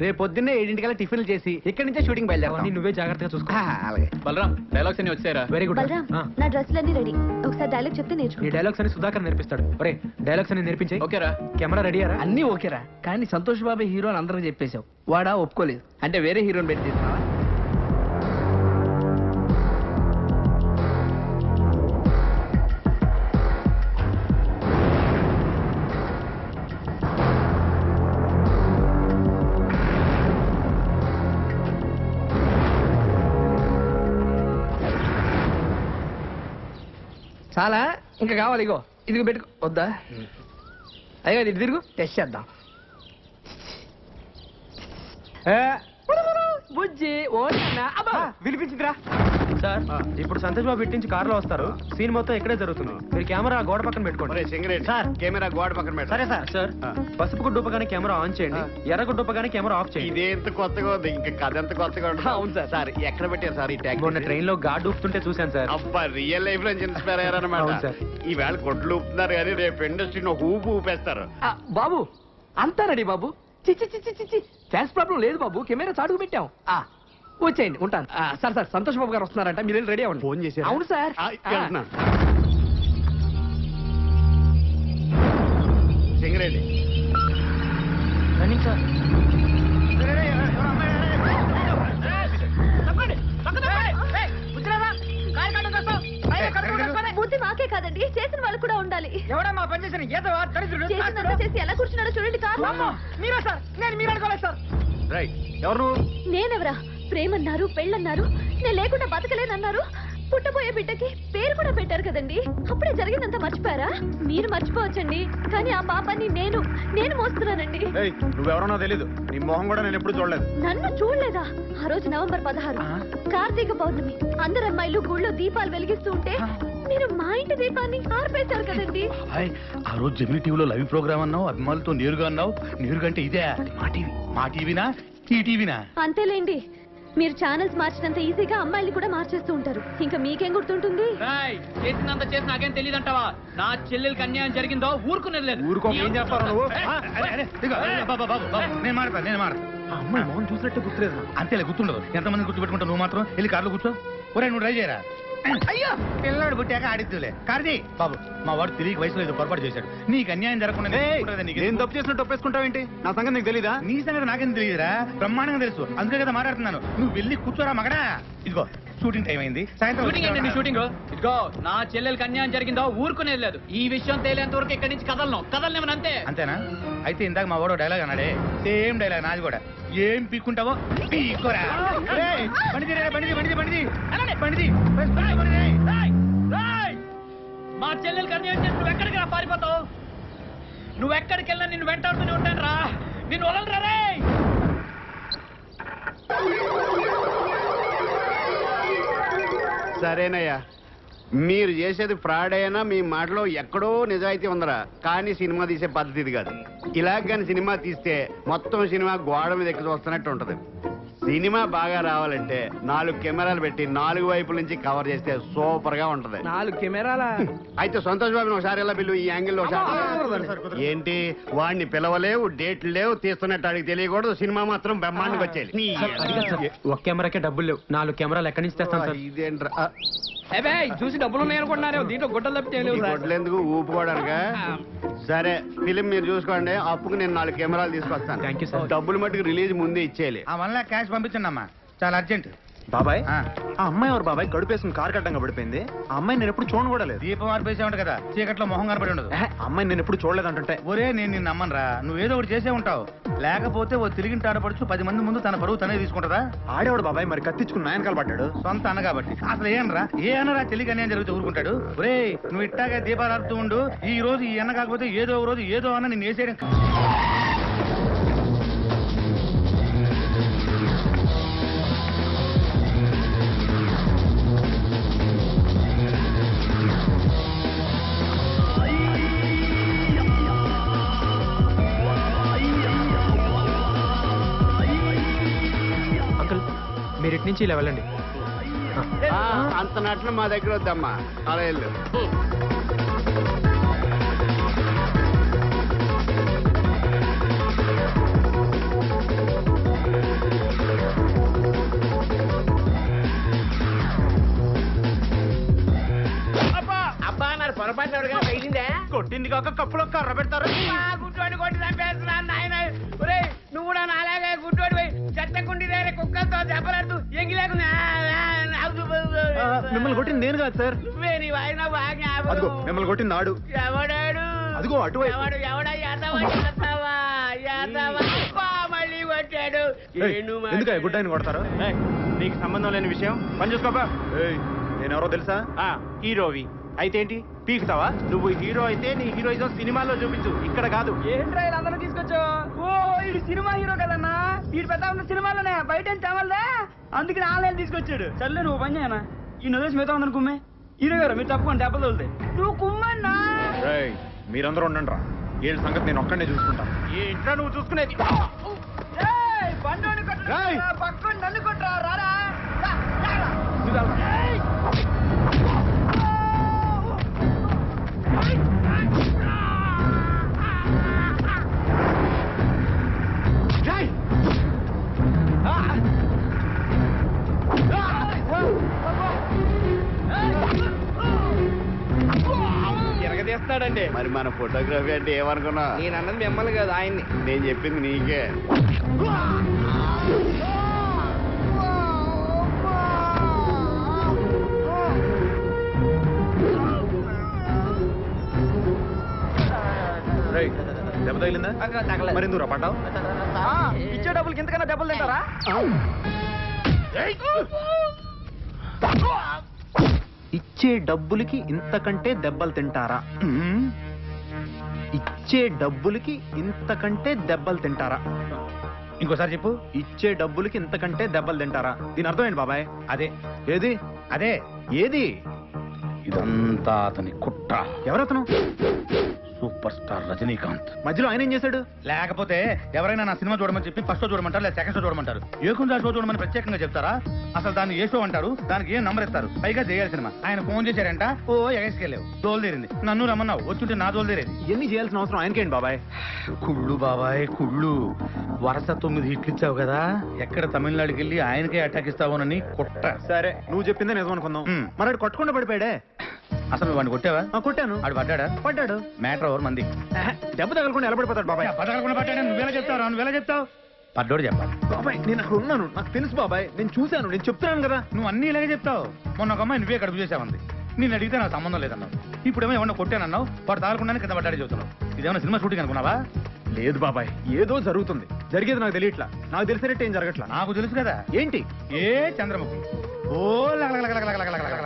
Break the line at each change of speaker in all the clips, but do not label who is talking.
రేపు పొద్దున్నే 7 టిఫిన్లు చేసి ఇక్కడి నుంచే షూటింగ్ బయలుదేరాలి. నువ్వే జాగ్రత్తగా చూసుకో. అలాగే.
బలరాం డైలాగ్స్ అన్ని వచ్చారా?
Very good. నా డ్రెస్లన్నీ రెడీ. ఒకసారి డైలాగ్ చెప్తే నేర్చుకో.
ఈ డైలాగ్స్ అని సుధాకర్ నేర్పిస్తాడు. ఒరే డైలాగ్స్ అని నేర్పించే.
ఓకేరా?
కెమెరా రెడీయారా?
అన్నీ ఓకేరా, కానీ సంతోష్ బాబు హీరో అని అందరికి చెప్పేశావు. వాడా ఒప్పుకోలేదు అంటే వేరే హీరోని పెట్టి తీస్తున్నావా? చాలా ఇంకా కావాలి. ఇగో ఇదిగో పెట్టుకో. వద్దా? అయ్యో ఇది తిరుగు, టెస్ట్ చేద్దాం. బుజ్జి
వినిపించిందిరా సార్. ఇప్పుడు సంతోష్ బాబు ఇట్టించి కారులో వస్తారు. సీన్ మొత్తం ఇక్కడే జరుగుతుంది. మీరు కెమెరా గోడ పక్కన పెట్టుకోండి.
సార్ కెమెరా గోడ పక్కన పెట్టండి.
సరే సార్. సార్ పసుపు గుడ్డుపగానే కెమెరా ఆన్ చేయండి, ఎర్ర గుడ్డుపగానే కెమెరా ఆఫ్ చేయండి.
ఇదేంత కొత్తగా ఉంది, ఇంకా కథ ఎంత కొత్తగా ఉంటుంది.
అవును సార్.
సార్ ఎక్కడ పెట్టారు సార్ ఈ ట్యాగ్?
మొన్న ట్రైన్ లో గాడ్ ఊపుతుంటే చూశాను సార్.
అబ్బా రియల్ లైఫ్ లో ఇన్స్పైర్ అయ్యారన్నమాట.
అవును సార్.
ఈవేళ కొట్లు ఊపుతున్నారు కానీ రేపు ఇండస్ట్రీని ఒక ఊపు ఊపేస్తారు.
బాబు అంతా రెడీ బాబు. చిచ్చి ఫ్యాన్స్ ప్రాబ్లం లేదు బాబు, కెమెరా చాటుకు పెట్టాం. వచ్చేయండి, ఉంటాను. సార్ సార్ సంతోష్ బాబు గారు వస్తున్నారంట, మీరు రెడీ అవ్వండి.
ఫోన్ చేశారు?
అవును సార్.
Singareni
running sir.
బుద్ధి మాకే కాదండి, చేసిన వాళ్ళు కూడా ఉండాలి.
ఎవడమ్మా పని చేసిన
చేసినంత చేసి ఎలా కూర్చున్నాడో చూడండి. కాదు
మీరా సార్? నేను మీరు అనుకోలేదు సార్.
రైట్. ఎవరు?
నేనెవరా? ప్రేమన్నారు, పెళ్ళన్నారు, నేను లేకుండా బతకలేనన్నారు. పుట్టబోయే బిడ్డకి పేరు కూడా పెట్టారు కదండి. అప్పుడే జరిగిందంతా మర్చిపోయారా? మీరు మర్చిపోవచ్చండి, కానీ ఆ పాపాన్ని నేను మోస్తున్నానండి.
నువ్వెవరో తెలీదు, నీ మొహం కూడా నేను ఎప్పుడు చూడలేదు.
నన్ను చూడలేదా? ఆ రోజు నవంబర్ 16 కార్తీక పౌర్ణమి. అందరు అమ్మాయిలు గుళ్ళో దీపాలు వెలిగిస్తూ ఉంటే మీరు మా ఇంటి దీపాన్ని ఆర్పేశారు కదండి.
ఆ రోజు జమిని టీవీలో లైవ్ ప్రోగ్రామ్ అన్నావు, అభిమానులతో నేరుగా అన్నావు. నేరుగా అంటే ఇదే మా టీవీనా ఈ టీవీనా?
అంతేలేండి, మీరు ఛానల్స్ మార్చినంత ఈజీగా అమ్మాయిలు కూడా మార్చేస్తూ ఉంటారు. ఇంకా మీకేం గుర్తుంటుంది?
చేసినంత చేసి నాకేం తెలియదంటావా? నా చెల్లెలకి అన్యాయం జరిగిందో ఊరుకునేది లేదు.
ఊరుకో, ఏం చేస్తావు నువ్వు?
నేను మాడతా.
అమ్మాయి మోహన్ చూసినట్టు గుర్తులేదు.
అంతేలే, గుర్తుండదు. ఎంతమంది గుర్తుపెట్టుకుంటావు? నువ్వు మాత్రం వెళ్ళి కార్లో కూర్చో. ఒరే నువ్వు ట్రై చేయరా. అయ్యో పిల్లడు పుట్టాక ఆడిద్దులే. కార్తీ బాబు, మా వాడు తెలియక వయసులో ఏదో పొరపాటు చేశాడు. నీకు అన్యాయం జరగకుండా
నేను తప్పు చేసినట్టు ఒప్పేసుకుంటావేంటి? నా సంగతి నీకు తెలీదా?
నీ సంగతి నాకేం తెలియదురా, బ్రహ్మాండంగా తెలుసు. అందుకే కదా మాట్లాడుతున్నాను. నువ్వు వెళ్ళి కూర్చోరా మగడా. ఇదిగో షూటింగ్ టైం అయింది, సాయంత్రం
షూటింగ్. ఇదిగో నా చెల్లెలకి అన్యాయం జరిగిందో ఊరుకునేది లేదు. ఈ విషయం తేలేంత వరకు ఇక్కడి నుంచి కదలనివ్వను అంతే.
అంతేనా? అయితే ఇందాక మా వాడు డైలాగ్ అన్నాడే, సేమ్ డైలాగ్ నాది కూడా. ఏం పీక్కుంటావో పీక్కోరా.
మా చెల్లెలకి అన్యాయం చేసి నువ్వు ఎక్కడికి రా పారిపోతావు? నువ్వు ఎక్కడికి వెళ్ళినా నిన్ను వెంటాడుతూనే ఉంటాను రా. నిన్ను వదలరా రే.
సరేనయ్యా, మీరు చేసేది ఫ్రాడ్ అయినా మీ మాటలో ఎక్కడో నిజాయితీ ఉందరా. కానీ సినిమా తీసే పద్ధతి ఇది కాదు. ఇలాగ కానీ సినిమా తీస్తే మొత్తం సినిమా గోడ మీద ఎక్కి చూస్తున్నట్టు ఉంటది. సినిమా బాగా రావాలంటే 4 కెమెరాలు పెట్టి 4 వైపుల నుంచి కవర్ చేస్తే సూపర్ గా ఉంటది.
4 కెమెరాల?
అయితే సంతోష్ బాబుని ఒకసారి ఎలా పిలువు, ఈ యాంగిల్ ఒకసారి. ఏంటి వాడిని పిలవలేవు, డేట్లు లేవు, తీస్తున్నట్టు అడిగి తెలియకూడదు. సినిమా మాత్రం బ్రహ్మాండంగా వచ్చేది.
ఒక కెమెరాకే డబ్బులు లేవు, 4 కెమెరాలు ఎక్కడి నుంచి తెస్తాం సార్?
ఇదేంట్రా
చూసి డబ్బులు ఉన్నాయి అనుకుంటున్నారు, దీంట్లో గుడ్డలు తప్పితే
ఎందుకు ఊపుకోవడానికా? సరే ఫిలిం మీరు చూసుకోండి, అప్పుకు నేను 4 కెమెరాలు తీసుకొస్తాను.
Thank you sir.
డబ్బులు మట్టుకు రిలీజ్ ముందే ఇచ్చేయాలి.
ఆ 1 lakh క్యాష్ పంపించండి అమ్మా, చాలా అర్జెంట్.
బాబాయ్, ఆ అమ్మాయి ఎవరు బాబాయ్? కడుపేసుకుని కారు కట్టంగా పడిపోయింది. ఆ అమ్మాయి నేను ఎప్పుడు చూడను కూడా లేదు.
దీపం ఆర్పేసే ఉంటా కదా, చీకట్లో మొహం కనపడి ఉండదు.
అమ్మాయి నేను ఎప్పుడు చూడలేదు అంటుంటే.
ఒరే నేను నిన్ను నమ్మనరా, నువ్వు ఏదో ఒకటి చేసే ఉంటావు. లేకపోతే ఓ తిరిగింటి ఆడపడుచు 10 మంది ముందు తన పరువు తనే తీసుకుంటదా?
ఆడేవాడు బాబాయ్, మరి కత్తిచ్చుకుని నాయనకాలు పడ్డాడు.
సొంత అన్న కాబట్టి. అసలు ఏనరా, ఏ అన్నరా తెలియక అన్యాయం జరిగితే ఊరుకుంటాడు? ఒరే నువ్వు ఇట్టాగా దీపాలు ఆడుతూ ఉండు. ఈ రోజు ఈ అన్న కాకపోతే ఏదో ఒక రోజు ఏదో అన్న నేను వేసేయడం.
మీరు ఇటు నుంచి ఇలా వెళ్ళండి.
అంత నట్లు మా దగ్గర వద్దమ్మా, అలా వెళ్ళు.
దెబ్బలాడుతూ ఎంగి లేకుండా
మిమ్మల్ని కొట్టింది నేను కాదు సార్.
నువ్వే నీ వాయిన బాగా
అదిగో మిమ్మల్ని కొట్టింది ఆడు.
ఎవడాడు?
అదిగో అటువైపు.
ఎవడా యాదవా మళ్ళీ కొట్టాడు.
ఎందుకు గుడ్డ ఆయన కొడతారు? నీకు సంబంధం లేని విషయం పని చూసుకోపా. నేను ఎవరో తెలుసా? హీరోవి అయితే ఏంటి పీకుతావా? నువ్వు హీరో అయితే నీ హీరోయిజం సినిమాలో చూపించు, ఇక్కడ కాదు.
ఏంట్రా అందరూ తీసుకొచ్చా? ఓ ఇది సినిమా హీరో కదన్నా, వీడు పెద్ద ఉన్న సినిమాలోనే బయట చావాలదా, అందుకని ఆన్లైన్ తీసుకొచ్చాడు. చల్లే నువ్వు పని చేయనా, ఈ నదిలేసి మిగతా ఉందని కుమ్మే. హీరో గారు మీరు తప్పకుండా దెబ్బలు తోలుతాయి. నువ్వు కుమ్మన్నా.
మీరందరూ ఉండండి రా, వీళ్ళ సంగతి నేను ఒక్కడే చూసుకుంటాను. ఏంట్రా నువ్వు చూసుకునేది?
బండి కొట్టరా, పక్కన నన్ను కొట్టరా, రారా.
ఎరగదీస్తాడండి.
మరి మన ఫోటోగ్రఫీ అంటే ఏమనుకున్నా?
నేను అన్నది మిమ్మల్ని కాదు, ఆయన్ని.
నేను చెప్పింది నీకే.
దెబ్బ తగిలిందా? మరి ఎందుకు రా పడ్డావు?
ఇచ్చే డబ్బులకి ఇంతకన్నా దెబ్బలు తింటారా?
ఇచ్చే డబ్బులకి ఇంతకంటే దెబ్బలు తింటారా? ఇచ్చే డబ్బులకి ఇంతకంటే దెబ్బలు తింటారా?
ఇంకోసారి చెప్పు.
ఇచ్చే డబ్బులకి ఇంతకంటే దెబ్బలు తింటారా? దీని అర్థం ఏంటి బాబాయ్?
అదే
ఏది
అదే
ఏది?
ఇదంతా అతని కుట్ర.
ఎవరతను?
Super star Rajinikanth.
మధ్యలో ఆయన ఏం చేశాడు?
లేకపోతే ఎవరైనా నా సినిమా చూడమని చెప్పి ఫస్ట్ షో చూడమంటారు, లేదా సెకండ్ షో చూడమంటారు. ఏకుందా షో చూడమని ప్రత్యేకంగా చెప్తారా? అసలు దాన్ని ఏ షో అంటారు, దానికి ఏం నంబర్ ఇస్తారు, పైగా చేయాలి సినిమా. ఆయన ఫోన్ చేశారంట, ఓ ఎగేసుకెళ్ళావు, దోలు తీరింది. నన్ను రమ్మన్నావు, వచ్చుంటే నా దోలు తీరేది.
ఇవన్నీ చేయాల్సిన అవసరం ఆయనకేంటి బాబాయ్?
కుళ్ళు బాబాయ్ కుళ్ళు. వరుస 9 హిట్లు ఇచ్చావు కదా, ఎక్కడ తమిళనాడుకి వెళ్ళి ఆయనకే అటాక్ ఇస్తావునని కుట్ర.
సరే నువ్వు చెప్పిందే నిజం అనుకుందాం. మరి ఆడు కొట్టకుండా పడిపోయాడే.
అసలు వాడిని కొట్టావా?
కొట్టాను.
ఆడు పడ్డాడా?
పడ్డాడు.
మ్యాటర్ ఎవరు మంది?
దెబ్బ తగలకుండా ఎలా పడిపోతాడు బాబాయ్?
పదకొండు పడ్డాడు. నువ్వేలా చెప్తావు? నువ్వేలా చెప్తావు? పడ్డోడు చెప్పాలి.
బాబాయ్ నేను అక్కడ ఉన్నాను, నాకు తెలుసు బాబాయ్, నేను చూశాను, నేను చెప్తున్నాను కదా.
నువ్వు అన్ని ఇలాగే చెప్తావు. మొన్న ఒక అమ్మాయి నువ్వే కడుపు చేసావంది, నేను అడిగితే నాకు సంబంధం లేదన్నావు. ఇప్పుడేమో ఏమన్నా కొట్టానన్నావు, వాడు తాగకుండానే కింద పడ్డాడు చెబుతున్నావు. ఇదేమన్నా సినిమా షూటింగ్ అనుకున్నావా?
లేదు బాబాయ్, ఏదో జరుగుతుంది, జరిగేది నాకు తెలియట్లా. నాకు తెలిసినట్టు ఏం జరగట్లా.
నాకు తెలుసు కదా.
ఏంటి?
ఏ చంద్రముఖి. ఓ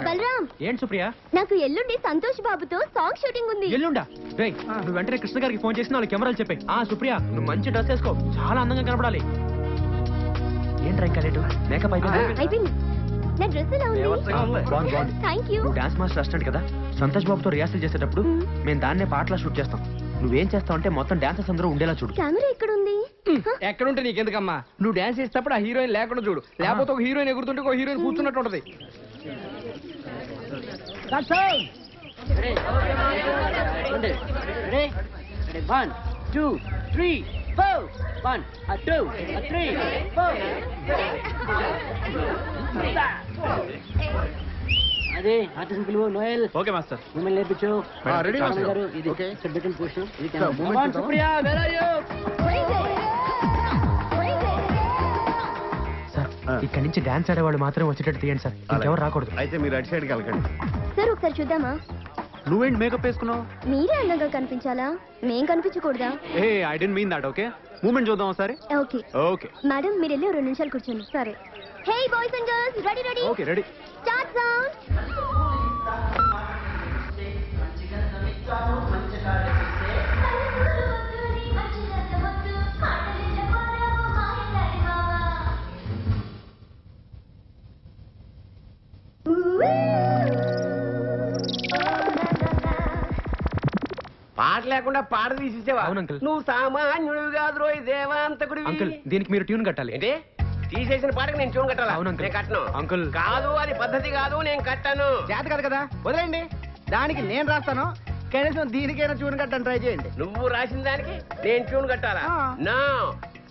బలరాం,
ఏంటి సుప్రియ?
నాకు ఎల్లుండి సంతోష్ బాబుతో సాంగ్ షూటింగ్ ఉంది.
ఎల్లుండా? రేయ్ నువ్వు వెంటనే కృష్ణ గారికి ఫోన్ చేసి వాళ్ళకి కెమెరాలు చెప్పాయి. సుప్రియ నువ్వు మంచి డ్రెస్ వేసుకో, చాలా అందంగా కనపడాలి. ఏంట్రా ఇంకా లేటు? మేకప్
అయిపోయింది. నా డ్రెస్ ఎలా ఉంది? Thank you.
నువ్వు డాన్స్ మాస్టర్ అసిస్టెంట్ కదా, సంతోష్ బాబుతో రిహార్సల్ చేసేటప్పుడు మేము దాన్నే పాటలా షూట్ చేస్తాం. నువ్వేం చేస్తావు అంటే మొత్తం డాన్సర్స్ అందరూ ఉండేలా చూడు.
కెమెరా ఎక్కడ ఉంది?
ఎక్కడుంటే నీకెందుకమ్మా, నువ్వు డాన్స్ చేసేటప్పుడు ఆ హీరోయిన్ లేకుండా చూడు, లేకపోతే ఒక హీరోయిన్ ఎగురుతుంటే ఒక హీరోయిన్ కూర్చున్నట్టు ఉంటది.
అదే ఆర్టిస్ట్ పిలువు. Noel
okay master.
మిమ్మల్ని నేర్పించు.
Ready master.
ఇది
ఓకే.
Second position. ఇది
Sir, movement
Supriya, where are you?
Sir ఇక్కడి నుంచి డాన్స్ ఆడేవాళ్ళు మాత్రం వచ్చేటట్టు తీయండి సార్, ఇంకెవరు రాకూడదు.
అయితే మీరు అటు సైడ్కి వెళ్ళకండి.
సార్ ఒకసారి చూద్దామా?
నువ్వేంటి మేకప్ వేసుకున్నావు?
మీరే అందంగా కనిపించాలా, మేం కనిపించకూడదా?
ఏ I don't mean that. Okay moment చూద్దాం ఒకసారి.
ఓకే
ఓకే
మేడం, మీరు వెళ్ళి 2 నిమిషాలు కూర్చోండి. సరే. Hey boys and girls, ready ready.
Okay ready.
Start sound.
పాట లేకుండా పాట తీసేసావా?
అవును అంకుల్.
నువ్వు సామాన్యుడు కాదు రోయ్, దేవాంతకుడివి.
అంకుల్ దీనికి మీరు ట్యూన్ కట్టాలి.
ఏంటి తీసేసిన పాటకి నేను ట్యూన్ కట్టాలా?
అవును అంకుల్.
నేను కట్టను.
అంకుల్.
కాదు, అది పద్ధతి కాదు, నేను కట్టను.
చేత కాదు కదా, వదిలేండి. దానికి నేను రాస్తాను, కనీసం దీనికైనా చూడని కట్టని ట్రై చేయండి.
నువ్వు రాసిన దానికి నేను ట్యూన్ కట్టాలా?
ఆ.
నా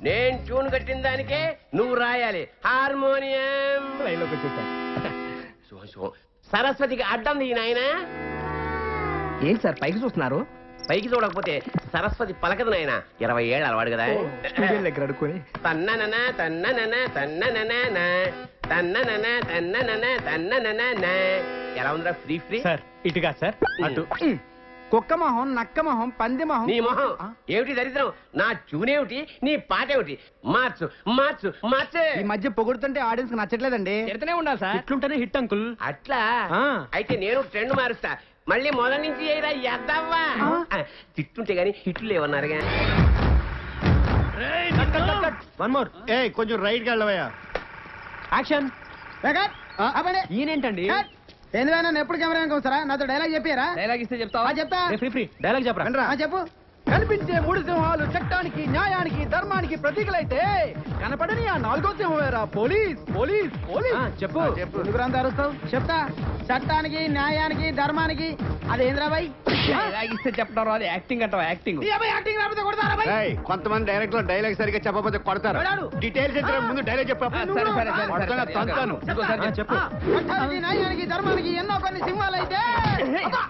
నేను ట్యూన్ కట్టిన దానికే నువ్వు రాయాలి. హార్మోనియం.
లైన్లోకి వచ్చేసాను.
సరస్వతికి అడ్డం ది నాయన.
ఏంటి సార్ పైకి చూస్తున్నారు?
పైకి చూడకపోతే
సరస్వతి పలకదు నాయన 20 ఏళ్ళు అలవాడు కదా
దగ్గర అడుక్కొని
తన్నననా తన్నననా తన్నననా తన్నననా తన్నననా తన్నననా ఎలా ఉందిరా ఫ్రీ ఫ్రీ
సార్ ఇటుగా సార్ అటు
కుక్క మొహం నక్క మొహం పంది మొహం
నీ మొహం ఏమిటి దరిద్రం నా చూనేమిటి నీ పాట ఏమిటి మార్చు మార్చు మార్చే
ఈ మధ్య పొగుడుతుంటే ఆడియన్స్ నచ్చట్లేదండి
తిడుతూనే ఉండాలి సార్.
ఇట్లుంటేనే hit uncle.
అట్లా
ఆ.
అయితే నేను ట్రెండ్ మారుస్తా మళ్ళీ మొదటి నుంచి ఏరా ఎద్దవ్వా తిట్టుంటే గాని హిట్లు లేవన్నారుగా
వన్ మోర్.
ఏ కొంచెం రైట్ కి వెళ్ళవయ్యా.
యాక్షన్.
ఈయనేంటండి
ఏంది నన్ను ఎప్పుడు కెమెరా వస్తారా నాతో డైలాగ్ చెప్పారా
డైలాగ్ ఇస్తే చెప్తావా?
చెప్తా
ఫ్రీ ఫ్రీ డైలాగ్ చెప్పరా.
చెప్పు కనిపించే 3 సింహాలు చట్టానికి న్యాయానికి ధర్మానికి ప్రతీకలైతే కనపడని ఆ 4వ సింహం వేరా పోలీస్ పోలీస్ పోలీస్.
చెప్పు.
ఎందుకు అరుస్తావు చెప్తా చట్టానికి న్యాయానికి ధర్మానికి అదేంద్రాబాయ్
డైలాగ్ ఇస్తే చెప్తారు అది యాక్టింగ్ అంటావా? యాక్టింగ్
యాక్టింగ్ రాకపోతే కొడతారా బాయ్?
ఏయ్, కొంతమంది డైరెక్టర్ డైలాగ్ సరిగ్గా చెప్పకపోతే కొడతారు.
కొడాడు.
డీటెయిల్స్ ఇచ్చే ముందు డైలాగ్ చెప్పు.
సరే సరే సరే
కొడతాను, తంతాను.
చెప్పు.
చట్టానికి న్యాయానికి ధర్మానికి ఎన్నో కొన్ని సింహాలైతే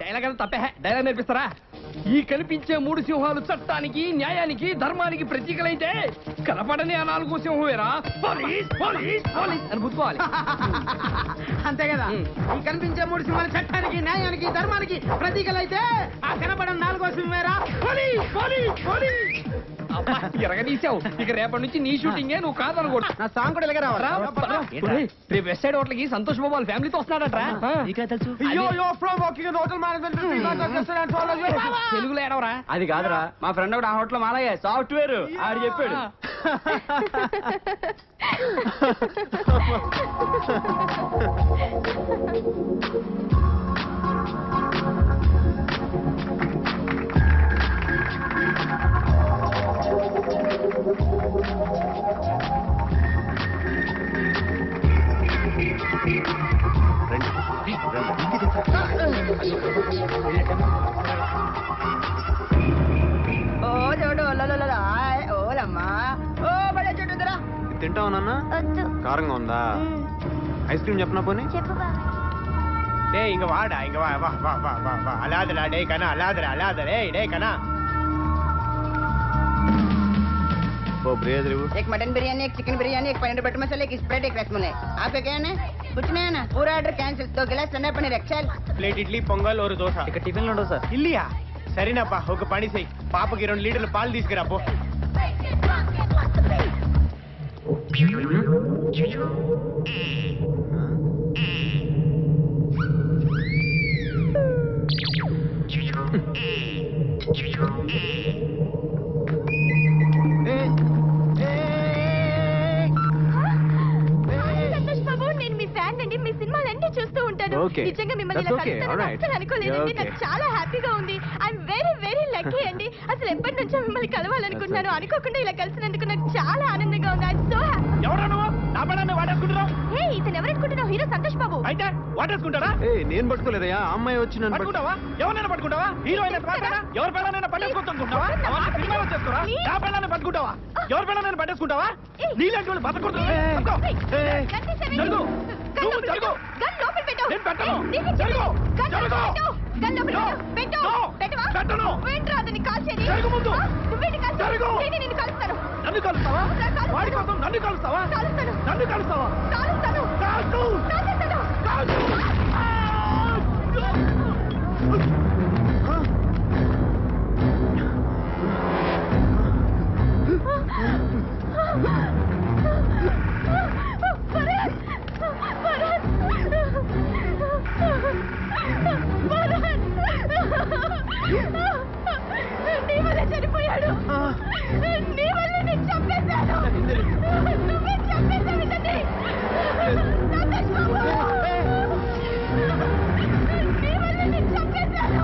డైలాగ్ అంతా తప్పే. డైలాగ్ నేర్పిస్తారా? ఈ కనిపించే 3 సింహాలు చట్టానికి న్యాయానికి ధర్మానికి ప్రతీకలైతే కనపడని ఆ 4వ సింహం వేరా పోలీస్ పోలీస్ పోలీస్ అని బుద్ధుకోవాలి.
అంతే కదా ఈ కనిపించే 3 సింహాలు చట్టానికి న్యాయానికి ధర్మానికి ప్రతీకలైతే ఆ కనపడని 4వ సింహం వేరా పోలీస్ పోలీస్ పోలీస్.
ఎరగదీసావు. ఇక రేపటి నుంచి నీ షూటింగే, నువ్వు కాదనకూడదు.
నా సాంగ్ కూడా ఇలాగే రావాలా?
రేపు వెస్ట్ సైడ్ హోటల్ కి సంతోష్ బాబు వాళ్ళ ఫ్యామిలీతో వస్తున్నాడట్రా. తెలుగులో ఏడవరా?
అది కాదురా మా ఫ్రెండ్ ఒకటి ఆ హోటల్ మాలయ్య సాఫ్ట్వేర్ ఆడు చెప్పాడు. ఓ చూడు ఓలమ్మా ఓ బడే చూడు దరా
తింటావు నాన్న?
వద్దు.
కారంగా ఉందా? ఐస్ క్రీమ్ చెప్పనా పోనీ?
చెప్పు బాబాయ్.
డే ఇంక వాడా ఇంక వా వా వా వా వా వా అలాదరా డే కనా అలాదరే డే కనా.
ఓ ब्रेज रे
एक मटन बिरयानी एक चिकन बिरयानी एक पनीर बटर मसाला एक स्प्रेड एक रसमलाई आपका क्या है कुछ नहीं है ना पूरा ऑर्डर कैंसिल 2 गिलास ठंडा पनीर एक्सेल
ప్లేట్ ఇడ్లీ పొంగల్ ఒక దోశ.
ఇక టిఫిన్ ఉండవు సార్.
ఇల్లియా? సరేనప్పా ఒక పని చెయ్యి, పాపకి 2 లీటర్లు పాలు తీసుకురా పో.
సంతోష్ బాబు, నేను మీ ఫ్యాన్ అండి. మీ సినిమాలన్నీ చూస్తూ ఉంటాను.
Okay.
నిజంగా మిమ్మల్ని ఇలా
That's okay.
కలుస్తానని
Alright.
అస్సలు అనుకోలేదండి.
Yeah, okay.
నాకు చాలా హ్యాపీగా ఉంది. ఐఎమ్ వెరీ వెరీ లక్కీ అండి. అసలు ఎప్పటి నుంచో మిమ్మల్ని కలవాలనుకుంటున్నాను. అనుకోకుండా ఇలా కలిసినందుకు నాకు చాలా ఆనందంగా ఉంది. I'm so happy.
ఎవరా నువ్వు? నా పడాన్ని వాడేసుకుంటున్నావు?
హే, ఇతను ఎవరనుకుంటున్నావు? హీరో సంతోష్ బాబు.
అయితే వాడేసుకుంటారా? నేను పట్టుకోలేదయ్యా, అమ్మాయి వచ్చి నన్ను పట్టుకుంటావా? ఎవరైనా పట్టుకుంటావా? హీరో అయిన ఎవరి పిల్లనైనా పట్టేసుకుంటున్నావా? సినిమాలో చేసుకోరా? నా పిల్లల్ని పట్టుకుంటావా? ఎవరి పిల్లనైనా పట్టేసుకుంటావా? నీలాంటి వాళ్ళు బతకూడదు. పట్టుకో. జరుగు. నువ్వు జరుగు.
గన్ లోపల పెట్టు.
నేను పెట్టను.
నీకు
జరుగు.
గన్ లోపల
జరుగు.
పెట్టు. గన్ లోపల
No.
పెట్టు.
No.
పెట్టవా?
పెట్టను.
నువ్వేంట్రా అతన్ని కాల్చేది?
జరుగు ముందు.
నువ్వేంటి కాల్చేది?
జరుగు.
నేనే నిన్ను కాలుస్తాను.
నన్ను కలుస్తావా?
కాలుస్తాను.
వాడి కోసం నన్ను కలుస్తావా?
కాలుస్తాను.
నన్ను కలుస్తావా?
కాలుస్తాను.
కాల్చు.
కాల్చేస్తాను.
కాల్చు.
భరత్! భరత్! భరత్! నీ వల్ల చనిపోయాడు. నీ వల్ల నేను చంపేశాను. నువ్వే చంపేశావు ఇతన్ని. సంతోష్ బాబు! నీ వల్ల నేను చంపేశాను.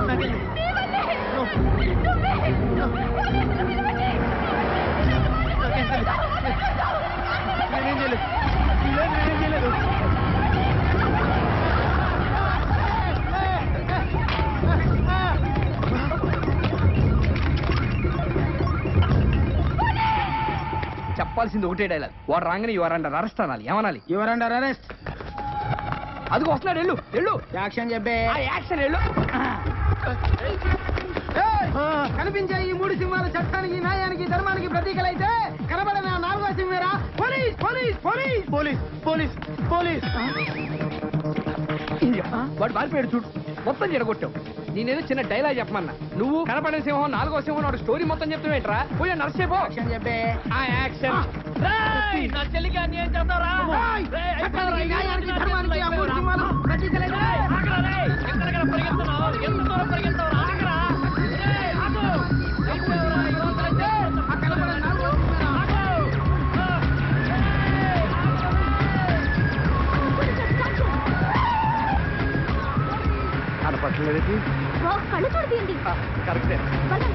నీ వల్లే. నువ్వే. పోలీసులు పిలవండి.
నేనేం చేయలేదు. నేనేం చేయలేదు.
చెప్పాల్సింది ఒకటే డైలాగ్. వాడు రాగానే యువర్ అండర్ అరెస్ట్ అనాలి. ఏమనాలి?
Your under arrest.
అదిగో వస్తున్నాడు. వెళ్ళు వెళ్ళు.
యాక్షన్ చెప్పే.
ఆ యాక్షన్ వెళ్ళు.
కనిపించే ఈ మూడు సింహాలు చట్టానికి న్యాయానికి ధర్మానికి ప్రతీకలైతే కనబడిన నాలుగో సింహేరా police police police
police police police.
వాడు పారిపోయాడు చూడు, మొత్తం చెడగొట్టావు. నేనేదో చిన్న డైలాగ్ చెప్పమన్నా, నువ్వు కనపడిన సింహం నాలుగో సింహం నాడు స్టోరీ మొత్తం చెప్తావేంట్రా? పోయా నర్సేపో
చెప్పే
ఆ యాక్షన్. నా చెల్లికి అన్యాయం చేస్తావరా?
చట్టానికి న్యాయానికి ధర్మానికి ఆ మూడు సింహాలు ప్రతీకలైతే
కనపట్లేదు.
కళ్ళు చూడదండి.
కరెక్టే.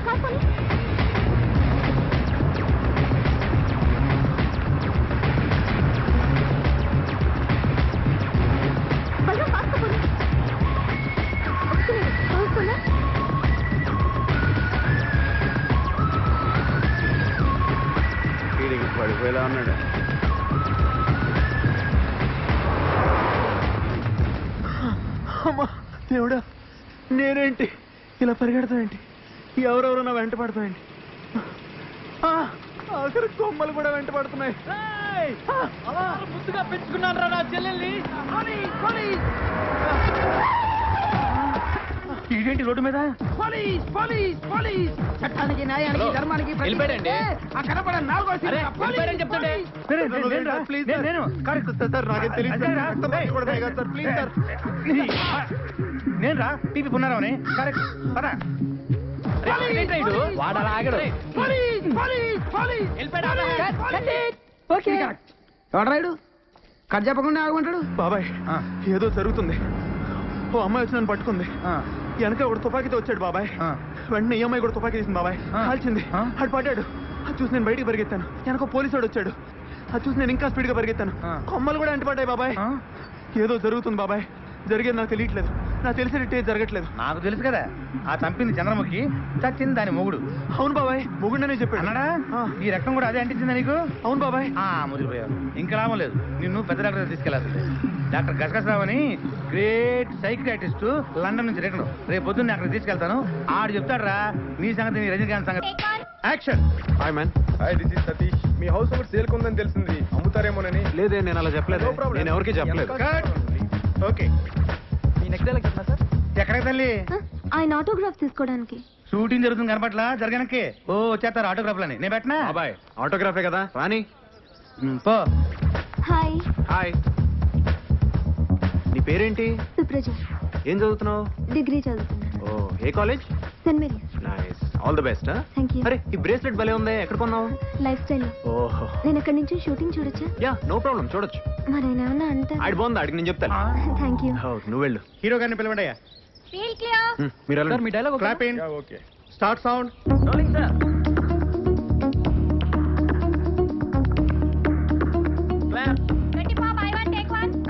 కాకపోతే
వీడికి పడిపోయేలా ఉన్నాడు.
అమ్మా దేవుడా, నేనేంటి ఇలా పరిగెడతావేంటి? ఎవరెవరు నా వెంట పడతావేంటి? ఆఖరి కొమ్మలు కూడా వెంట పడుతున్నాయి.
ముద్దుగా పెంచుకున్నాను రా నా చెల్లెల్ని.
ఇదేంటి రోడ్డు మీద?
పోలీస్ పోలీస్ పోలీస్ చట్టానికి న్యాయానికి ధర్మానికి
వెళ్ళిపోయాడండి.
ఆ కనపడిన నాలుగో
అరే, వెళ్ళిపోయాడని చెప్తుంటే.
నేను రా టీపీ పున్నారావుని. కరెక్ట్ పదా.
వాడు అలా ఆగడు.
ఎవడరాయుడు కట్ చెప్పకుండా ఆగుంటాడు.
బాబాయ్, ఏదో జరుగుతుంది. ఓ అమ్మాయి వచ్చి నన్ను పట్టుకుంది. వెనక ఒకడు తుపాకీతో వచ్చాడు బాబాయ్. వెంటనే ఈ అమ్మాయి కూడా తుపాకీ తీసింది బాబాయ్. కాల్చింది. అటు పడ్డాడు. అది చూసి నేను బయటికి పరిగెత్తాను. వెనక పోలీసు వాడు వచ్చాడు. అది చూసి నేను ఇంకా స్పీడ్ గా పరిగెత్తాను. కొమ్మలు కూడా అంటిపడ్డాయి బాబాయ్. ఏదో జరుగుతుంది బాబాయ్. జరిగేది నాకు తెలియట్లేదు. నాకు తెలిసేటట్టే జరగట్లేదు.
నాకు తెలుసు కదా, ఆ చంపింది చంద్రముఖి, చచ్చింది దాని మొగుడు.
అవును బాబాయ్, మొగుండనే చెప్పాడు.
అన్నాడా? ఈ రక్తం కూడా అదే అంటించిందా నీకు?
అవును బాబాయ్.
ముదిరిపోయావు. ఇంకా లాభం లేదు, నిన్ను పెద్ద డాక్టర్ తీసుకెళ్లాల్సిందే. డాక్టర్ గసగసరావు అని గ్రేట్ సైకియాట్రిస్ట్, లండన్ నుంచి రిటర్న్. రేపు పొద్దున్న అక్కడికి తీసుకెళ్తాను. ఆడు చెప్తాడు రా నీ సంగతి, నీ రజనీకాంత్ సంగతి.
Action. Hi man.
Hi, this is Satish. Me house ఒకటి సేల్ కొందని తెలిసింది, అమ్ముతారేమోనని.
లేదే, నేను అలా చెప్పలేదు. నేను ఎవరికి చెప్పలేదు.
ఓకే,
మీ నెక్స్ట్ డైలాగ్ చెప్పనా సార్?
ఎక్కడికి తల్లి?
ఆయన ఆటోగ్రాఫ్ తీసుకోవడానికి.
షూటింగ్ జరుగుతుంది కనపట్లా జరగనక్కి. ఓ వచ్చేస్తారు ఆటోగ్రాఫ్లని. నేను పెట్టనా?
బాబాయ్, ఆటోగ్రాఫే కదా, రాని.
పో.
హాయ్.
హాయ్. నీ పేరేంటి?
సుప్రజ.
ఏం చదువుతున్నావు?
డిగ్రీ చదువుతున్నాను.
ఓ, ఏ college?
Saint Mary's.
Nice, all the best.
Thank you.
అరే, ఈ బ్రేస్లెట్ భలే ఉంది. ఎక్కడ కొన్నావు?
Lifestyle.
ఓహో.
నేను అక్కడి నుంచి షూటింగ్ చూడొచ్చా?
యా, నో ప్రాబ్లం, చూడొచ్చు.
మరి ఆయన ఏమన్నా అంటే?
ఆడి బాగుంది, అడిగి నేను చెప్తాను.
Thank you.
నువ్వు వెళ్ళు.
హీరో గారిని పిలవండియా.
మీరు
సార్,
వెళ్ళండి.
మీ dialogue
clap in.
Okay.
Start sound.
Rolling sir.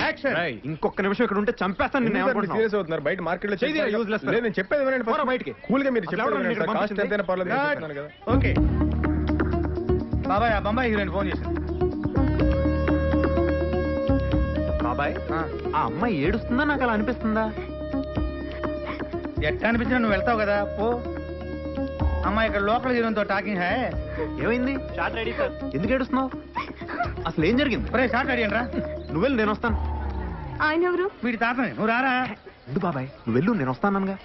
Action.
రేయ్, ఇంకొక నిమిషం ఇక్కడ ఉంటే చంపేస్తాను నిన్ను. ఏమనుకుంటున్నావు?
సీరియస్ అవుతున్నారు, బయట మార్కెట్ లో
చేయి తీరా, useless fellow.
నేను చెప్పేది వినండి.
పోరా బయటికి.
కూల్ గా మీరు
అసలు
చెప్పేది
ఎవరు
వినండి
ఇక్కడ
సార్. కాస్ట్
పంపించింది?
ఎంతైనా పర్లేదు, నేను చెప్తున్నాను కదా.
ఓకే బాబాయ్, ఆ బొంబాయి హీరోయిన్ ఫోన్ చేసింది.
బాబాయ్, ఆ అమ్మాయి ఏడుస్తుందా నాకు అలా అనిపిస్తుందా?
ఎట్లా అనిపించినా నువ్వు వెళ్తావు కదా, పో. అమ్మాయి ఇక్కడ లోకల్ హీరోయిన్తో టాకింగ్ హై.
ఏమైంది? Short ready sir. ఎందుకు ఏడుస్తున్నావు? అసలు ఏం జరిగింది?
ఒరే షార్ట్ అడిగాను రా.
నువ్వు వెళ్ళు, నేను వస్తాను.
ఆయన ఎవరు?
వీడి తాతని, నువ్వు రారా.
ఎందుకు బాబాయ్, నువ్వు వెళ్ళు, నేను వస్తానగా.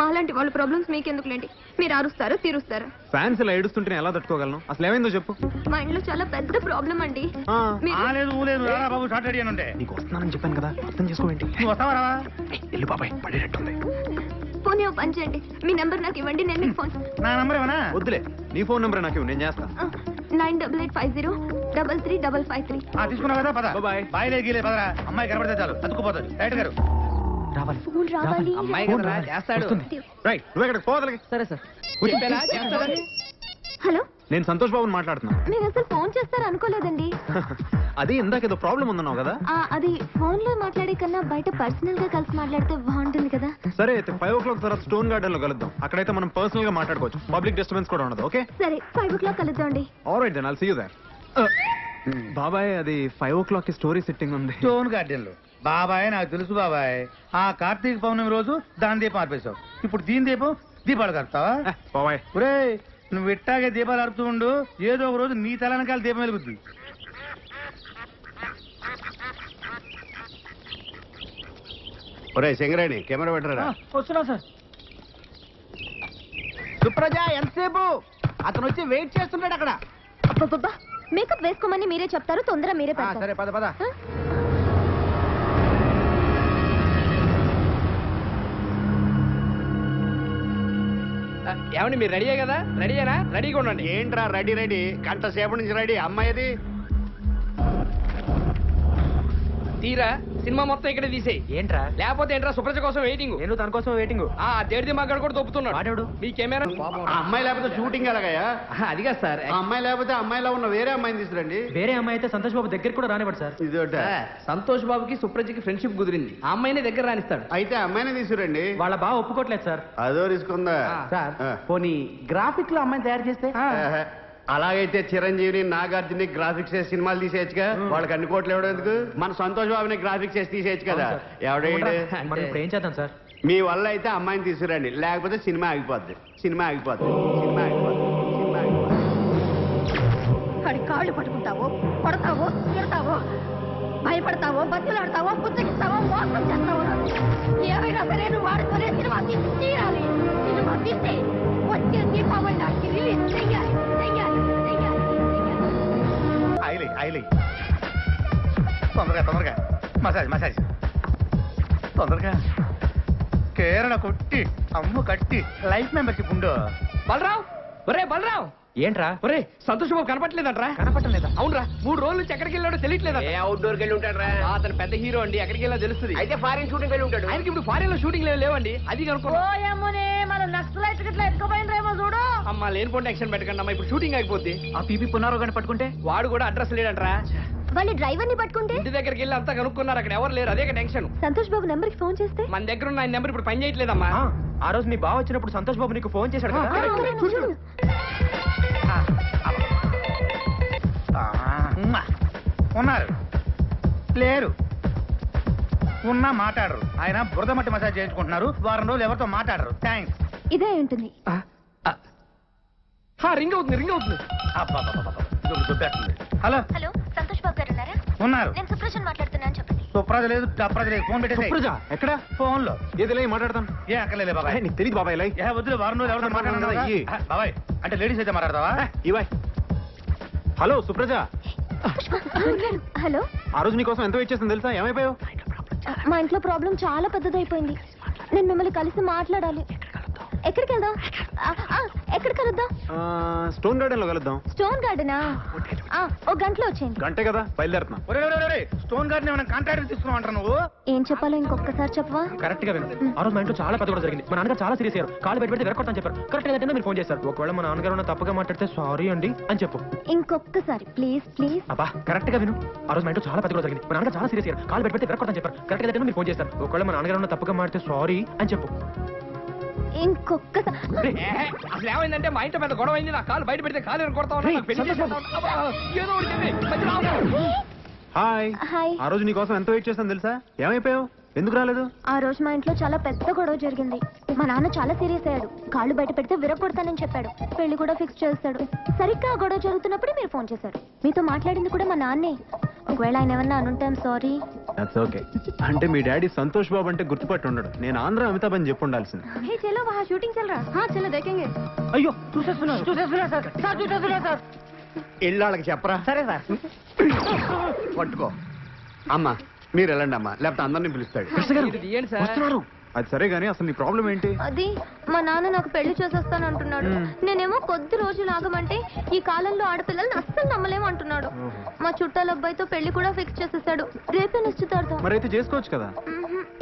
మాలాంటి వాళ్ళ ప్రాబ్లమ్స్ మీకెందుకులేండి, మీరు అరుస్తారు తీరుస్తారు.
ఫ్యాన్స్ ఇలా ఏడుస్తుంటే నేను ఎలా తట్టుకోగలను? అసలు ఏమైందో చెప్పు.
మా ఇంట్లో చాలా పెద్ద ప్రాబ్లం అండి.
ఆ,
మీరు-
లేదు ఊలేదు, రారా బాబు, షార్ట్ అడిగాను ఉంటే.
నీకు వస్తున్నానని చెప్పాను కదా, అర్థం చేసుకోవేంటి?
నువ్వు వస్తావా రావా?
వెళ్ళు బాబాయ్, పడేటట్టుంది.
పోనీ ఓ పని చేయండి, మీ నెంబర్ నాకు ఇవ్వండి, నేను మీకు ఫోన్.
నా నంబర్ ఏమన్నా?
వద్దులే, నీ ఫోన్ నెంబర్ నాకు ఇవ్వు, నేను చేస్తాను.
9850335553.
తీసుకున్నావు కదా, పద.
బాయ్.
బాయ్ లేదు గీలే, పదరా. అమ్మాయి కనబడితే చాలు, అతుక్కుపోతుంది. రైట్ గారు
రావాలి.
ఫోన్ రావాలి.
అమ్మాయి కదరా, చేస్తాడు.
రైట్, నువ్వు ఎక్కడికి పోవాలి.
సరే సార్. చెప్పారా? చేస్తాడని?
హలో,
నేను సంతోష్ బాబుని మాట్లాడుతున్నా.
నేను అసలు ఫోన్ చేస్తారు అనుకోలేదండి.
అది ఇందాక ఏదో ప్రాబ్లం ఉందన్నావు కదా.
అది ఫోన్ లో మాట్లాడే కన్నా బయట పర్సనల్ గా కలిసి మాట్లాడితే బాగుంటుంది కదా.
సరే అయితే 5 o'clock తర్వాత స్టోన్ గార్డెన్ లో కలుద్దాం. అక్కడైతే మనం పర్సనల్ గా మాట్లాడుకోవచ్చు. పబ్లిక్ డిస్టర్బెన్స్ కూడా ఉండదు. ఓకే,
సరే 5 o'clock కలుద్దాండి.
Alright then, I'll see you there. బాబాయ్, అది 5 o'clock కి స్టోరీ సిట్టింగ్ ఉంది.
స్టోన్ గార్డెన్ లో. బాబాయ్ నాకు తెలుసు బాబాయ్, ఆ కార్తీక పౌర్ణమి రోజు దాని దీపం ఆర్పేశావు. ఇప్పుడు దీని దీపం దీపాలు కడతావా
పోవాయ్.
ఒరే నువ్వు ఇట్టాగే దీపాలు అరుపుతూ ఉండు, ఏదో ఒక రోజు నీ తలనకాల దీపం వెలుగుద్ది.
ఒరే సింగరేణి కెమెరా పెట్టరా.
వస్తున్నా సార్.
సుప్రజ ఎంతసేపు? అతను వచ్చి వెయిట్ చేస్తున్నాడు అక్కడ.
అబ్బబ్బబ్బా, మేకప్ వేసుకోమని మీరే చెప్తారు, తొందర మీరే పెడతారు.
సరే పద పద.
ఏమండి మీరు రెడీ కదా? రెడీయేనా? రెడీగా ఉండండి.
ఏంట్రా రెడీ రెడీ గంట సేపు నుంచి రెడీ. అమ్మాయిది
తీరా సినిమా మొత్తం ఇక్కడే తీసేయి.
ఏంట్రా?
లేకపోతే ఏంట్రా సుప్రజ కోసం వెయిటింగ్.
నేను తన కోసం వెయిటింగ్.
దేడిది మగ్గాడు కూడా దొప్పుతున్నాడు.
వాడేవాడు?
మీ కెమెరా.
ఆ అమ్మాయి లేకపోతే షూటింగ్ ఎలాగయ్యా?
అదిగా సార్,
ఆ అమ్మాయి లేకపోతే అమ్మాయిలో ఉన్న వేరే అమ్మాయిని తీసుకురండి.
వేరే అమ్మాయి అయితే సంతోష్ బాబు దగ్గర కూడా రానివ్వడు సార్.
ఇదోట
సంతోష్ బాబుకి సుప్రజకి ఫ్రెండ్షిప్ కుదిరింది. ఆ అమ్మాయిని దగ్గర రానిస్తాడు.
అయితే అమ్మాయిని తీసుకురండి.
వాళ్ళ బావ ఒప్పుకోవట్లేదు సార్.
అదో రిస్క్ ఉందా?
సార్
ఆ.
పోనీ గ్రాఫిక్ లో అమ్మాయిని తయారు చేస్తే?
ఆహా. అలాగైతే చిరంజీవిని నాగార్జుని గ్రాఫిక్స్ చేసి సినిమాలు తీసేయచ్చుగా. వాళ్ళకి అన్ని కోట్లు ఎవడం ఎందుకు? మన సంతోష్ బాబుని గ్రాఫిక్స్ చేసి తీసేయచ్చు కదా. ఎవడేంటి?
మనం ఇప్పుడు ఏం చేద్దాం సార్?
మీ వల్ల అయితే అమ్మాయిని తీసుకురండి, లేకపోతే సినిమా ఆగిపోద్ది. సినిమా ఆగిపోద్ది. సినిమా ఆగిపోద్ది. సినిమా ఆగిపోద్ది.
వాడి కాళ్ళు పట్టుకుంటావో, కొడతావో, తిడతావో, భయపడతావో, బతులాడతావో, పుచ్చగిస్తావో, మోసం చేస్తావో, ఏమైనా సరే నువ్వు వాడుతూనే సినిమా తీయాలి. సినిమా తీస్తే వచ్చే దీపావళి నాటికి రిలీజ్ చెయ్యాలి.
తొందరగా తొందరగా మసాజ్ మసాజ్ తొందరగా. కేరళ కొట్టి అమ్ము కట్టి లైఫ్ మెంబర్షిప్ ఉండు.
బలరావు, ఒరే బలరావు.
ఏంట్రా?
ఒరే సంతోష్ బాబు కనపట్లేదంట్రా?
కనపట్టలేదా?
అవునరా, 3 రోజుల నుంచి ఎక్కడికి వెళ్ళాడో తెలియట్లేదా?
ఏ అవుట్డోర్కి వెళ్ళి ఉంటాడు రా.
అతను పెద్ద హీరో అండి, ఎక్కడికి వెళ్ళా తెలుస్తుంది.
అయితే ఫారిన్ షూటింగ్ వెళ్ళి ఉంటాడు.
ఆయనకి ఇప్పుడు ఫారెన్ లో షూటింగ్ లేవండి. అది కనుక్కో.
మన నక్సలైట్ గిట్లా ఎత్తుకుపోయినరేమో చూడు.
అమ్మా లేనిపోండి యాక్షన్ పెట్టకండి అమ్మా, ఇప్పుడు షూటింగ్ అయిపోద్ది.
ఆ పీపీ పున్నారో కానీ పట్టుకుంటే
వాడు కూడా అడ్రస్ లేడంట్రా.
వాళ్ళ డ్రైవర్ ని పట్టుకుంటే
ఇంటి దగ్గరికి వెళ్ళి అంతా కనుక్కున్నారు, అక్కడ ఎవరు లేరు. అదే టెన్షన్.
సంతోష్ బాబు నెంబర్ కి ఫోన్ చేస్తే
మన దగ్గర ఉన్న ఆయన నెంబర్ ఇప్పుడు పని చేయట్లేదమ్మా.
ఆ రోజు మీ బావ వచ్చినప్పుడు సంతోష్ బాబు నీకు ఫోన్ చేశాడు కదా?
చూడు.
ఉన్నారు లేరు, ఉన్నా మాట్లాడరు. ఆయన బురద మట్టి మసాజ్ చేయించుకుంటున్నారు. వారం రోజులు ఎవరితో మాట్లాడరు. థ్యాంక్స్.
ఇదే ఉంటుంది.
రింగ్ అవుతుంది, రింగ్ అవుతుంది.
హలో
హలో, సంతోష్ బాబు గారు ఉన్నారా?
ఉన్నారు.
నేను సుప్రజన్ మాట్లాడుతున్నాను, చెప్పండి.
సుప్రజ లేదు, డప్రజ లేదు. ఫోన్ పెట్టేసి
ఎక్కడ?
ఫోన్ లో
ఏదిలే మాట్లాడతాం.
ఏ అక్కర్లేదు బాబాయ్.
నీకు తెలియదు బాబాయ్. లై
ఏ వద్దులే, వారం రోజులు ఎవరితో మాట్లాడదా బాబాయ్? అంటే లేడీస్ అయితే మాట్లాడతావా?
ఇవాయ్. హలో సుప్రజ,
హలో,
ఆ రోజు నీకోసం ఎంత వెయిట్ చేసింది తెలుసా? ఏమైపోయావు?
మా ఇంట్లో ప్రాబ్లం చాలా పెద్దదైపోయింది. నేను మిమ్మల్ని కలిసి మాట్లాడాలి. ఎక్కడికి వెళ్దాం? ఎక్కడ కలుద్దాం?
స్టోన్ గార్డెన్ లో కలుద్దాం.
స్టోన్ గార్డెనా? ఒక గంటలో వచ్చేయండి.
గంటే కదా బయలుదేరుతున్నా.
స్టోన్ గార్డెన్ ఏమైనా కాంట్రాక్ట్ తీసుకున్నావు నువ్వు?
ఏం చెప్పాలో ఇంకొకసారి చెప్పవా?
కరెక్ట్ గా విను. ఆ రోజు మా ఇంట్లో చాలా పెద్ద కూడా జరిగింది. మా నాన్నగారు చాలా సీరియస్ అయ్యారు. కాళ్ళు పెట్టి వెరకొడతాను చెప్పారు. కరెక్ట్ గా మీరు ఫోన్ చేశారు. ఒకవేళ మా నాన్నగారు ఉన్న తప్పుగా మాట్లాడితే సారీ అండి అని చెప్పు.
ఇంకొకసారి ప్లీజ్ ప్లీజ్.
అబ్బా కరెక్ట్ గా విను. ఆ రోజు మా ఇంట్లో చాలా పెద్ద కూడా జరిగింది. మా నాన్నగారు చాలా సీరియస్ అయ్యారు. కాళ్ళు పెట్టి వెరకొడతాను చెప్పారు. కరెక్ట్ గా మీరు ఫోన్ చేశారు. ఒకవేళ మా నాన్నగారు ఉన్న తప్పుగా మాట్లాడితే సారీ అని చెప్పు.
ఇంకొకసారి.
అసలు ఏమైందంటే మా ఇంట్లో పెద్ద గొడవ అయింది. నా కాలు బయట పెడితే కాలు కొడతా ఉన్నా. ఏదో ఒకటి చెప్పి మధ్యలో ఆగు.
హాయ్.
హాయ్.
ఆ రోజు నీకోసం ఎంత వెయిట్ చేస్తాను తెలుసా? ఏమైపోయావు? ఎందుకు రాలేదు?
ఆ రోజు మా ఇంట్లో చాలా పెద్ద గొడవ జరిగింది. మా నాన్న చాలా సీరియస్ అయ్యాడు. కాళ్ళు బయట పెడితే విరగొడతానని చెప్పాడు. పెళ్లి కూడా ఫిక్స్ చేస్తాడు. సరిగ్గా ఆ గొడవ జరుగుతున్నప్పుడే మీరు ఫోన్ చేశారు. మీతో మాట్లాడింది కూడా మా నాన్నే. ఒకవేళ ఆయన ఏమన్నా అనుంటాం సారీ.
That's okay. అంటే మీ డాడీ సంతోష్ బాబు అంటే గుర్తుపట్టి ఉండడు. నేను ఆంధ్ర అమితాబ్ అని చెప్పి ఉండాల్సింది.
హే చలో వహా షూటింగ్ చల్ రहा. हाँ चलो देखेंगे.
అయ్యో చూసేస్తున్నా సార్.
ఇళ్ళకి చెప్పరా?
సరే సార్.
పట్టుకో అమ్మా. మీరు వెళ్ళండి అమ్మా, లేకపోతే అందరినీ పిలుస్తాడు.
ఇది తీయండి సార్.
అది సరే గానీ అసలు నీ ప్రాబ్లం ఏంటి?
అది మా నాన్న నాకు పెళ్లి చేసేస్తాను అంటున్నాడు. నేనేమో కొద్ది రోజులు ఆగమంటే ఈ కాలంలో ఆడపిల్లల్ని అస్సలు నమ్మలేము అంటున్నాడు. మా చుట్టాల అబ్బాయితో పెళ్లి కూడా ఫిక్స్ చేసేసాడు. రేపే నిశ్చితార్థం.
మరైతే చేసుకోవచ్చు కదా.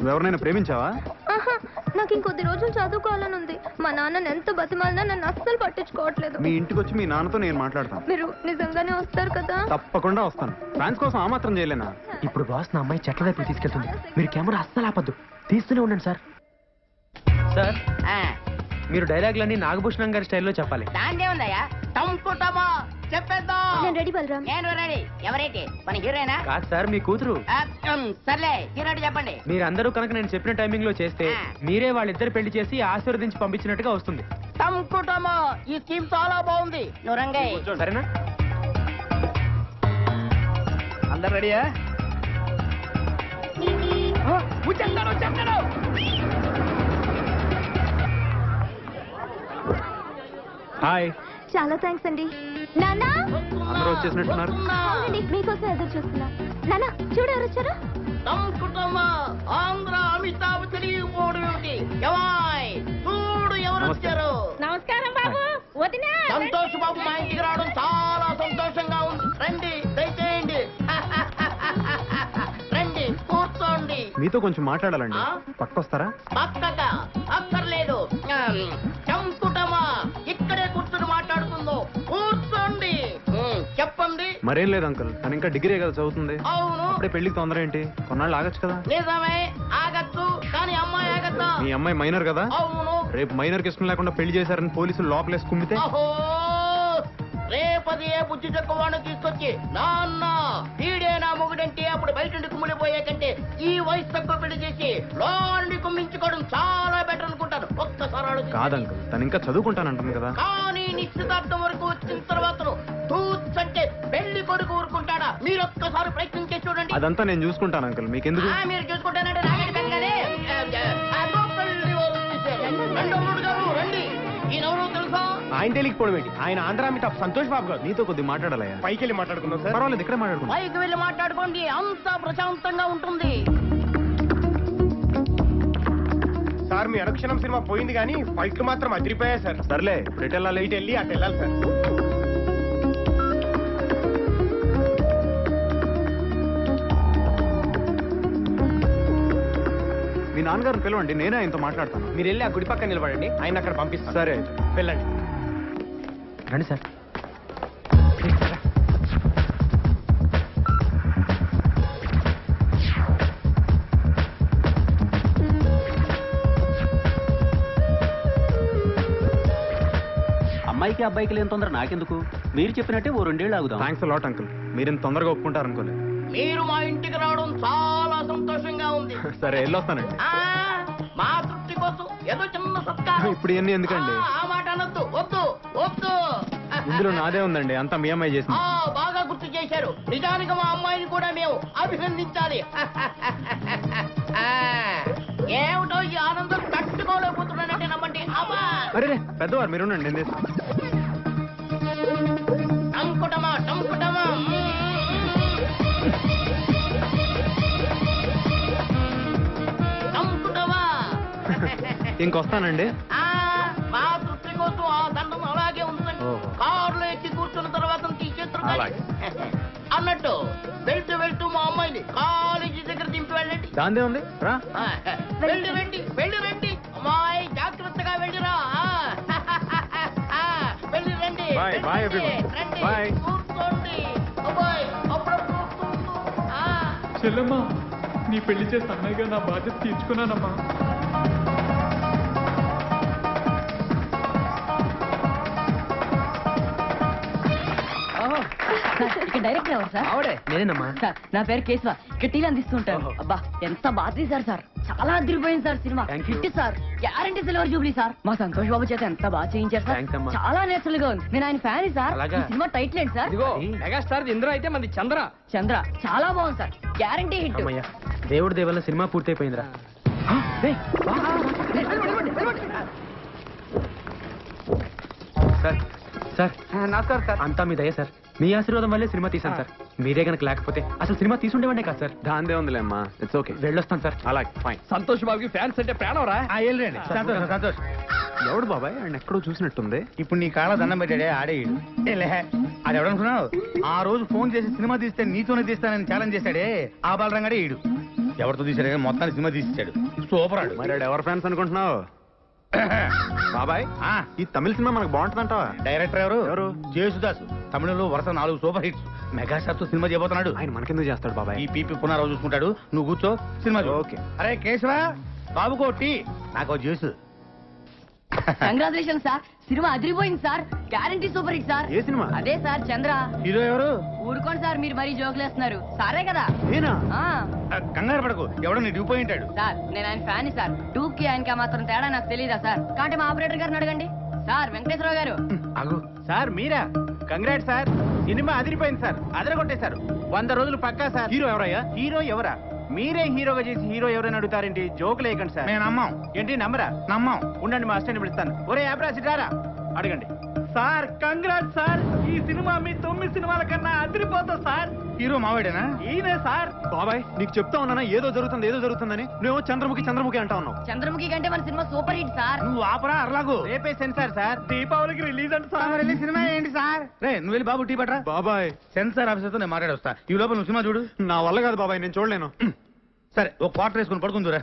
నువ్వెవరినైనా ప్రేమించావా?
ఆహా, నాకు ఇంకొద్ది రోజులు చదువుకోవాలని ఉంది. మా నాన్న ఎంత బతిమాలినా నన్ను అస్సలు పట్టించుకోవట్లేదు.
మీ ఇంటికి వచ్చి మీ నాన్నతో నేను మాట్లాడతాను.
మీరు నిజంగానే వస్తారు కదా?
తప్పకుండా వస్తాను. ఫ్యాన్స్ కోసం ఆ మాత్రం చేయలేనా?
ఇప్పుడు బాస్ నా అమ్మాయి చెట్ల వైపు తీసుకెళ్తుంది. మీరు కెమెరా అస్సలు ఆపద్దు, తీస్తూనే ఉండండి సార్. సార్
మీరు డైలాగులన్నీ నాగభూషణం గారి స్టైల్లో చెప్పాలి.
దాందే ఉందయ్యా టంకుటమో చెప్పేద్దాం.
నేను రెడీ బలరాం.
నేను రెడీ. ఎవరైతే మన హీరోయినా?
కాదు సార్, మీ కూతురు.
సర్లే హీరోయిన్ చెప్పండి.
మీరందరూ కనుక నేను చెప్పిన టైమింగ్ లో చేస్తే మీరే వాళ్ళిద్దరు పెళ్లి చేసి ఆశీర్వదించి పంపించినట్టుగా వస్తుంది.
టంకుటమో ఈ స్కీమ్ చాలా బాగుంది. నువ్వు రంగయ్య.
సరేనా?
అందరు రెడీయా? వచ్చేస్తాడు.
హాయ్.
చాలా థ్యాంక్స్ అండి. నానా
అందరూ వచ్చేసినట్టున్నారు.
అవునండి, మీకోసం ఎదురు చూస్తున్నా. నానా చూడు ఎవరు వచ్చారు.
టంకుటమో ఆంధ్ర అమితాబ్ తెలియకపోవడం ఏమిటి? ఎవాయ్ చూడు ఎవరు వచ్చారు.
నమస్కారం బాబు. వదినా
సంతోష్ బాబు మా ఇంటికి రావడం చాలా సంతోషంగా ఉంది. రండి దయచేయండి. రండి కూర్చోండి.
మీతో కొంచెం మాట్లాడాలండి.
ఆ?
పక్కొస్తారా?
పక్కక అక్కర్లేదు. చంకుటమా ఇక్కడే కూర్చుని మాట్లాడుకుందో. కూర్చోండి. చెప్పండి.
మరేం లేదు అంకుల్, తను ఇంకా డిగ్రీ కదా చదువుతుంది.
అవును
అప్పుడే పెళ్లికి తొందర ఏంటి? కొన్నాళ్ళు ఆగచ్చు కదా.
నిజమే ఆగచ్చు, కానీ అమ్మాయి ఆగచ్చా?
మీ అమ్మాయి మైనర్ కదా.
అవును.
రేపు మైనర్ కి ఇష్టం లేకుండా పెళ్లి చేశారని పోలీసులు లోపలేసి కుమ్మితే
అహో రేపది ఏ బుద్ధి చెక్కవాడిని తీసుకొచ్చి నాన్న వీడే నా మొగుడంటే అప్పుడు బయట నుండి కుమ్మిలిపోయే కంటే ఈ వయసు తక్కువ పెళ్లి చేసి లోని కుమ్మించుకోవడం చాలా బెటర్ అనుకుంటాను. ఒక్కసారి ఆలోచించండి.
కాదు అంకుల్, తను ఇంకా చదువుకుంటానంటుంది కదా.
కానీ నిశ్చితార్థం వరకు వచ్చిన తర్వాత టూత్స్ అంటే పెళ్లి కొడుకు ఊరుకుంటాడా? మీరు ఒక్కసారి ప్రయత్నం చేసి చూడండి.
అదంతా నేను చూసుకుంటాను అంకుల్, మీకెందుకు?
మీరు చూసుకుంటానంటే నాగడి కంగానే రెండో గారు రండి. ఈయనెవరో తెలుసా?
ఆయన తెలియకపోవడం ఏంటి? ఆయన ఆంధ్రామిట సంతోష్ బాబు గారు. నీతో కొద్దిగా మాట్లాడాలయ్యా.
పైకి వెళ్ళి మాట్లాడుకుందాం సార్.
పర్వాలేదు, ఇక్కడే మాట్లాడుకుందాం.
పైకి వెళ్ళి మాట్లాడుకోండి, అంతా ప్రశాంతంగా ఉంటుంది.
సార్ మీ అనుక్షణం సినిమా పోయింది కానీ ఫైట్లు మాత్రం అదిరిపోయాయి సార్.
సర్లే, ఇటు వెళ్ళాలి.
ఇటు వెళ్ళి అటు వెళ్ళాలి సార్.
మీ నాన్నగారిని పిలవండి, నేనే ఆయనతో మాట్లాడతాను.
మీరు వెళ్ళి ఆ గుడి పక్కన నిలబడండి, ఆయన అక్కడ పంపిస్తాను.
సరే అయితే
వెళ్ళండి.
రండి సార్.
అమ్మాయికి అబ్బాయికి లేని తొందర నాకెందుకు? మీరు చెప్పినట్టే ఓ 2 ఏళ్ళు ఆగుదాం.
థ్యాంక్స్ లాట్ అంకుల్, మీరు ఇంత తొందరగా ఒప్పుకుంటారనుకోలేదు.
మీరు మా ఇంటికి రావడం చాలా సంతోషంగా ఉంది.
సరే వెళ్ళొస్తానండి.
మా తృప్తి కోసం ఏదో చిన్న సత్కారం.
ఇప్పుడు ఇవన్నీ ఎందుకండి?
ఆ మాట అనొద్దు. వద్దు వద్దు.
ఇందులో నాదే ఉందండి, అంతా మీ అమ్మాయి చేసింది.
బాగా గుర్తు చేశారు. నిజానికి మా అమ్మాయిని కూడా మేము అభినందించాలి. ఏమిటో ఈ ఆనందం తట్టుకోలేకపోతున్నానంటే నమ్మండి. అమ్మా
అరే పెద్దవారు మీరు ఉండండి, నేను చేస్తాను.
టంకుటమా టంకుటమా. టంకుటమా.
ఇంకొస్తానండి.
మా తృప్తి కోసం ఆ దండం అలాగే ఉంచండి. కారులో ఎక్కి కూర్చున్న తర్వాత తీసేస్తారు. అన్నట్టు వెళ్తూ మా అమ్మాయిని కాలేజీ దగ్గర దింపి వెళ్ళండి.
దాందే ఉంది రా.
వెళ్ళి రండి అమ్మాయి, జాగ్రత్తగా వెళ్ళిరా. వెళ్ళి రండి.
Bye, bye everyone.
రండి.
Bye.
కూర్చోండి. అబ్బాయి అప్పుడప్పుడు
చెల్లమ్మా, నీ పెళ్లి చేసి అన్నయ్యగా నా బాధ్యత తీర్చుకున్నానమ్మా.
ఇక్కడ డైరెక్టర్ ఎవరు సార్?
ఆవిడే నేనేనమ్మా.
సార్ నా పేరు కేశవ, ఇక్కడ టీలు అందిస్తుంటాను. అబ్బా ఎంత బాగా తీశారు సార్, చాలా అదిరిపోయింది sir cinema. Hit sir, guarantee silver Jubilee sir. మా సంతోష్ బాబు చేత ఎంత బాగా చేయించారు సార్. చాలా నేచురల్ గా ఉంది. నేను ఆయన ఫ్యాన్ సార్. ఈ సినిమా టైటిల్ ఏంటి సార్?
ఇదిగో మెగాస్టార్ ఇంద్ర అయితే మంది చంద్ర.
చంద్ర చాలా బాగుంది సార్, గ్యారంటీ హిట్.
దేవుడి దేవల్ల సినిమా పూర్తయిపోయిందిరా. సార్ సార్
నమస్కారం సార్.
అంతా మీ దయ సార్, మీ ఆశీర్వాదం వల్లే సినిమా తీసాను సార్. మీరే గనక లేకపోతే అసలు సినిమా తీసుండేవాడే కాదు సార్. దాందే ఉందిలే అమ్మా, ఇట్స్ ఓకే. వెళ్ళొస్తాను సార్. అలాగే ఫైన్.
సంతోష్ బాబుకి ఫ్యాన్స్ అంటే ప్రాణం రా.
వెళ్ళండి. సంతోష్ సంతోష్.
ఎవడు బాబాయ్, ఆయన ఎక్కడో చూసినట్టుంది.
ఇప్పుడు నీ కాళ్ళ దండం పెట్టాడే ఆడేయుడు. అది ఎవడనుకున్నావు? ఆ రోజు ఫోన్ చేసి సినిమా తీస్తే నీతోనే తీస్తానని ఛాలెంజ్ చేశాడే ఆ బాలరంగాడే ఈడు. ఎవరితో తీసాడే మొత్తాన్ని సినిమా తీసిచ్చాడు. సూపర్ ఆడు.
మరి ఎవరు ఫ్యాన్స్ అనుకుంటున్నావు బాబాయ్? ఈ తమిళ సినిమా మనకు బాగుంటుందంటావా?
డైరెక్టర్ ఎవరు? జేసుదాస్. తమిళంలో వరుస 4 సూపర్ హిట్స్. మెగాస్టార్ తో సినిమా చేయబోతున్నాడు.
ఆయన మనకెందుకు చేస్తాడు బాబాయ్?
ఈ పీపీ పునరావు చూసుకుంటాడు. నువ్వు కూర్చో, సినిమా ఓకే. అరే కేశవ, బాబుకో టీ, నాకు జ్యూస్.
కంగ్రాచులేషన్ సార్, సినిమా అదిరిపోయింది sir, guarantee super hit sir.
ఏ సినిమా?
అదే సార్ చంద్ర.
హీరో ఎవరు?
ఊరుకోండి సార్, మీరు మరీ జోకులేస్తున్నారు. సారే కదా.
నేనా?
ఆ.
కంగారు పడకు, ఎవడో నీ డ్యూ పోయి ఉంటాడు.
సార్ నేను ఆయన ఫ్యాన్ సార్. టూకి ఆయనకి మాత్రం తేడా నాకు తెలియదా సార్? కాబట్టి మా ఆపరేటర్ గారిని అడగండి. సార్ వెంకటేశ్వరరావు గారు.
అగు
సార్ మీరా? కంగ్రాట్ సార్, సినిమా అదిరిపోయింది సార్, అదరగొట్టేశారు. 100 రోజులు పక్కా సార్. హీరో ఎవరయ్యా? హీరో ఎవరా? మీరే హీరోగా చేసి హీరో ఎవరైనా అడుగుతారేంటి? జోకులు వేయకండి సార్.
మేము నమ్మాం.
ఏంటి నమ్మరా?
నమ్మాం.
ఉండండి, మా అసిస్టెంట్ పిలుస్తాను. ఒరే యాబ్రాసి రారా, అడగండి. సార్ కంగ్రాట్ సార్, ఈ సినిమా మీ 9 సినిమాల కన్నా అదిరిపోతా సార్.
హీరో మావాడేనా?
ఈయనే సార్. బాబాయ్ నీకు చెప్తా ఉన్నానా ఏదో జరుగుతుందని, నువ్వేమో చంద్రముఖి అంటా ఉన్నావు.
చంద్రముఖి కంటే మన సినిమా సూపర్ హిట్ సార్.
నువ్వు ఆపరా అర్లాగు.
రేపే సెన్సార్ సార్, దీపావళికి రిలీజ్ అంట సార్.
సినిమా ఏంటి సార్? రే నువ్వు వెళ్ళి బాబు టీ పట్రా.
బాబాయ్
సెన్సార్ ఆఫీసర్ తో నేను మాట్లాడొస్తా. ఈ లోపల నువ్వు సినిమా చూడు.
నా వల్ల కాదు బాబాయ్, నేను చూడలేను.
సరే ఒక క్వార్టర్ వేసుకుని పడుకుందురా.